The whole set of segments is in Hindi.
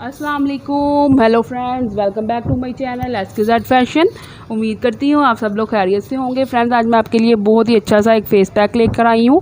अस्सलाम वालेकुम, hello friends, welcome back to my channel SKZ fashion. उम्मीद करती हूँ आप सब लोग खैरियत से होंगे। फ्रेंड्स, आज मैं आपके लिए बहुत ही अच्छा सा एक फेस पैक लेकर आई हूँ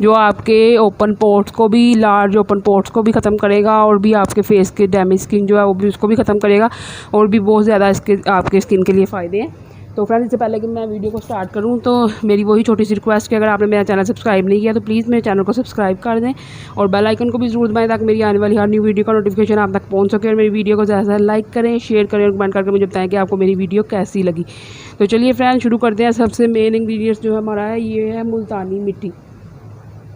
जो आपके ओपन पोर्स को भी, लार्ज ओपन पोर्स को भी ख़त्म करेगा और भी आपके फेस के डैमेज स्किन जो है वो भी उसको भी ख़त्म करेगा और भी बहुत ज़्यादा इसके आपके स्किन के लिए फ़ायदे हैं। तो फ्रेंड्स, इससे पहले कि मैं वीडियो को स्टार्ट करूं तो मेरी वही छोटी सी रिक्वेस्ट कि अगर आपने मेरा चैनल सब्सक्राइब नहीं किया तो प्लीज़ मेरे चैनल को सब्सक्राइब कर दें और बेल आइकन को भी ज़रूर दबाएं ताकि मेरी आने वाली हर न्यू वीडियो का नोटिफिकेशन आप तक पहुंच सके। और मेरी वीडियो को ज़्यादा से ज़्यादा लाइक करें, शेयर करें और कमेंट करके मुझे बताएं कि आपको मेरी वीडियो कैसी लगी। तो चलिए फ्रेंड्स, शुरू करते हैं। सबसे मेन इंग्रीडियंट्स जो हमारा है ये है मुल्तानी मिट्टी।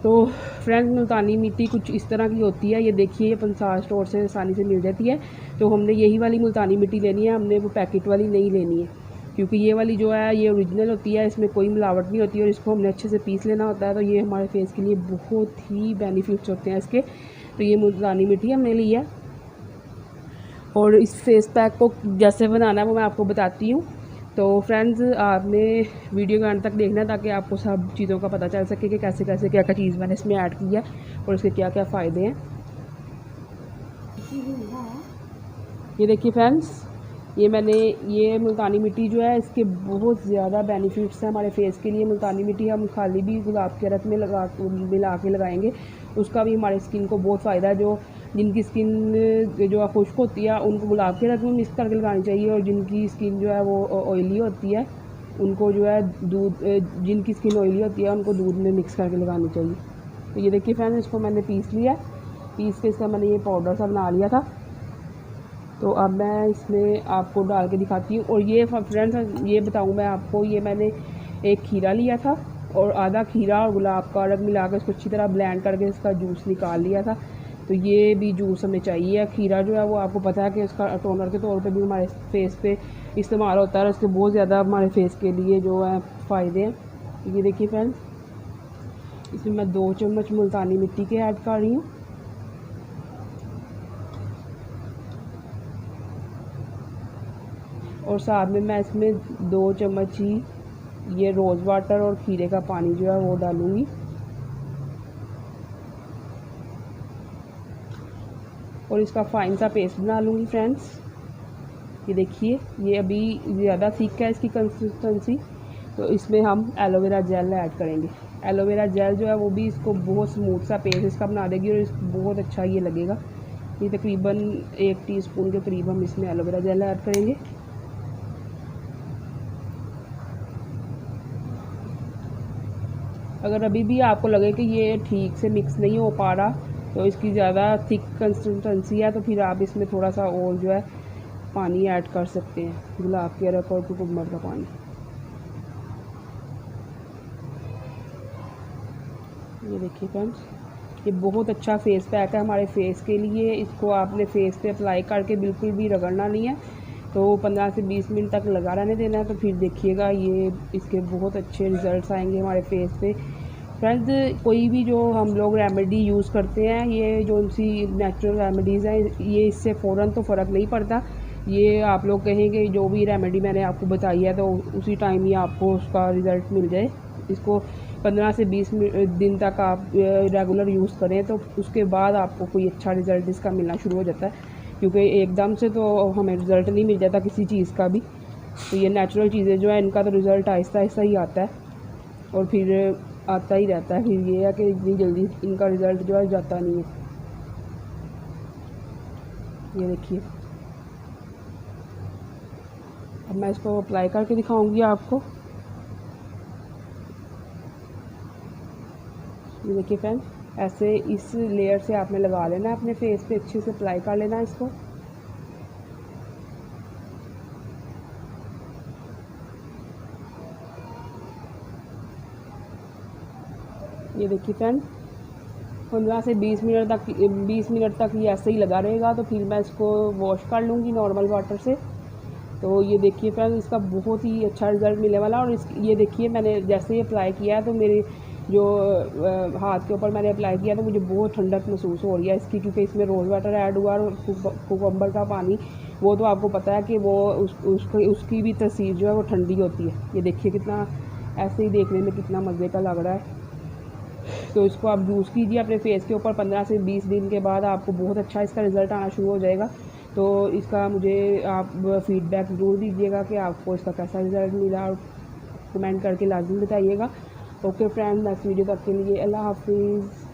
तो फ्रेंड्स, मुल्तानी मिट्टी कुछ इस तरह की होती है, ये देखिए, ये पंसार स्टोर से आसानी से मिल जाती है। तो हमने यही वाली मुल्तानी मिट्टी लेनी है, हमने वो पैकेट वाली नहीं लेनी है, क्योंकि ये वाली जो है ये ओरिजिनल होती है, इसमें कोई मिलावट नहीं होती और इसको हमने अच्छे से पीस लेना होता है। तो ये हमारे फेस के लिए बहुत ही बेनिफिट्स होते हैं इसके। तो ये मुल्तानी मिट्टी हमने ली है और इस फेस पैक को जैसे बनाना है वो मैं आपको बताती हूँ। तो फ्रेंड्स, आपने वीडियो के अंत तक देखना है ताकि आपको सब चीज़ों का पता चल सके कि कैसे कैसे क्या क्या चीज़ मैंने इसमें ऐड की है और इसके क्या क्या फ़ायदे हैं। ये देखिए फ्रेंड्स, ये मुल्तानी मिट्टी जो है इसके बहुत ज़्यादा बेनिफिट्स हैं हमारे फेस के लिए। मुल्तानी मिट्टी हम खाली भी गुलाब के रस में मिला के लगाएंगे, उसका भी हमारे स्किन को बहुत फ़ायदा है। जिनकी स्किन जो है खुश्क होती है उनको गुलाब के रस में मिक्स करके लगानी चाहिए और जिनकी स्किन जो है वो ऑयली होती है उनको जो है जिनकी स्किन ऑयली होती है उनको दूध में मिक्स करके लगानी चाहिए। तो ये देखिए फ्रेंड्स, इसको मैंने पीस लिया, पीस के इसका मैंने ये पाउडर सा बना लिया था। तो अब मैं इसमें आपको डाल के दिखाती हूँ। और ये फ्रेंड्स, ये बताऊँ मैं आपको, ये मैंने एक खीरा लिया था और आधा खीरा और गुलाब का रंग मिला कर इसको अच्छी तरह ब्लेंड करके इसका जूस निकाल लिया था। तो ये भी जूस हमें चाहिए। खीरा जो है वो आपको पता है कि इसका टोनर के तौर पे भी हमारे फेस पे इस्तेमाल होता है और इसके बहुत ज़्यादा हमारे फेस के लिए जो है फ़ायदे हैं। ये देखिए फ्रेंड्स, इसमें मैं 2 चम्मच मुल्तानी मिट्टी के ऐड कर रही हूँ और साथ में मैं इसमें 2 चम्मच ही ये रोज़ वाटर और खीरे का पानी जो है वो डालूँगी और इसका फाइन सा पेस्ट बना लूँगी। फ्रेंड्स, ये देखिए, ये अभी ज़्यादा थिक है इसकी कंसिस्टेंसी। तो इसमें हम एलोवेरा जेल ऐड करेंगे। एलोवेरा जेल जो है वो भी इसको बहुत स्मूथ सा पेस्ट इसका बना देगी और बहुत अच्छा ये लगेगा। ये तकरीबन 1 टीस्पून के करीब हम इसमें एलोवेरा जेल ऐड करेंगे। अगर अभी भी आपको लगे कि ये ठीक से मिक्स नहीं हो पा रहा, तो इसकी ज़्यादा थिक कंसिस्टेंसी है, तो फिर आप इसमें थोड़ा सा और जो है पानी ऐड कर सकते हैं, गुलाब के रस और कुकुम्बर का पानी। ये देखिए फ्रेंड्स, ये बहुत अच्छा फेस पैक है हमारे फेस के लिए। इसको आपने फेस पे अप्लाई करके बिल्कुल भी रगड़ना नहीं है, तो 15 से 20 मिनट तक लगा रहने देना है। तो फिर देखिएगा ये इसके बहुत अच्छे रिज़ल्ट्स आएंगे हमारे फेस पे। फ्रेंड्स, कोई भी जो हम लोग रेमेडी यूज़ करते हैं, ये जो सी नेचुरल रेमेडीज़ हैं, ये इससे फ़ौरन तो फ़र्क नहीं पड़ता। ये आप लोग कहेंगे जो भी रेमेडी मैंने आपको बताई है तो उसी टाइम ही आपको उसका रिज़ल्ट मिल जाए। इसको 15 से 20 दिन तक आप रेगुलर यूज़ करें तो उसके बाद आपको कोई अच्छा रिज़ल्ट इसका मिलना शुरू हो जाता है, क्योंकि एकदम से तो हमें रिज़ल्ट नहीं मिल जाता किसी चीज़ का भी। तो ये नेचुरल चीज़ें जो है इनका तो रिज़ल्ट आहिस्ता आहिस्ता ही आता है और फिर आता ही रहता है। फिर ये है कि इतनी जल्दी इनका रिज़ल्ट जो है जाता नहीं है। ये देखिए, अब मैं इसको अप्लाई करके दिखाऊंगी आपको। ये देखिए फ्रेंड्स, ऐसे इस लेयर से आपने लगा लेना है अपने फेस पे, अच्छे से अप्लाई कर लेना है इसको। ये देखिए फ्रेंड्स, 15 से 20 मिनट तक ये ऐसे ही लगा रहेगा। तो फिर मैं इसको वॉश कर लूँगी नॉर्मल वाटर से। तो ये देखिए फ्रेंड्स, इसका बहुत ही अच्छा रिज़ल्ट मिलने वाला। और ये देखिए, मैंने जैसे ही अप्लाई किया तो मेरे जो हाथ के ऊपर मैंने अप्लाई किया तो मुझे बहुत ठंडक महसूस हो रही है इसकी, क्योंकि इसमें रोज़ वाटर ऐड हुआ और कुकुम्बर का पानी, वो तो आपको पता है कि वो उसकी भी तसीर जो है वो ठंडी होती है। ये देखिए कितना, ऐसे ही देखने में कितना मज़े का लग रहा है। तो इसको आप यूज़ कीजिए अपने फेस के ऊपर। 15 से 20 दिन के बाद आपको बहुत अच्छा इसका रिज़ल्ट आना शुरू हो जाएगा। तो इसका मुझे आप फीडबैक ज़रूर दीजिएगा कि आपको इसका कैसा रिज़ल्ट मिला, और कमेंट करके लाजमी बताइएगा। ओके फ्रेंड्स, नेक्स्ट वीडियो तक के लिए अल्लाह हाफिज़।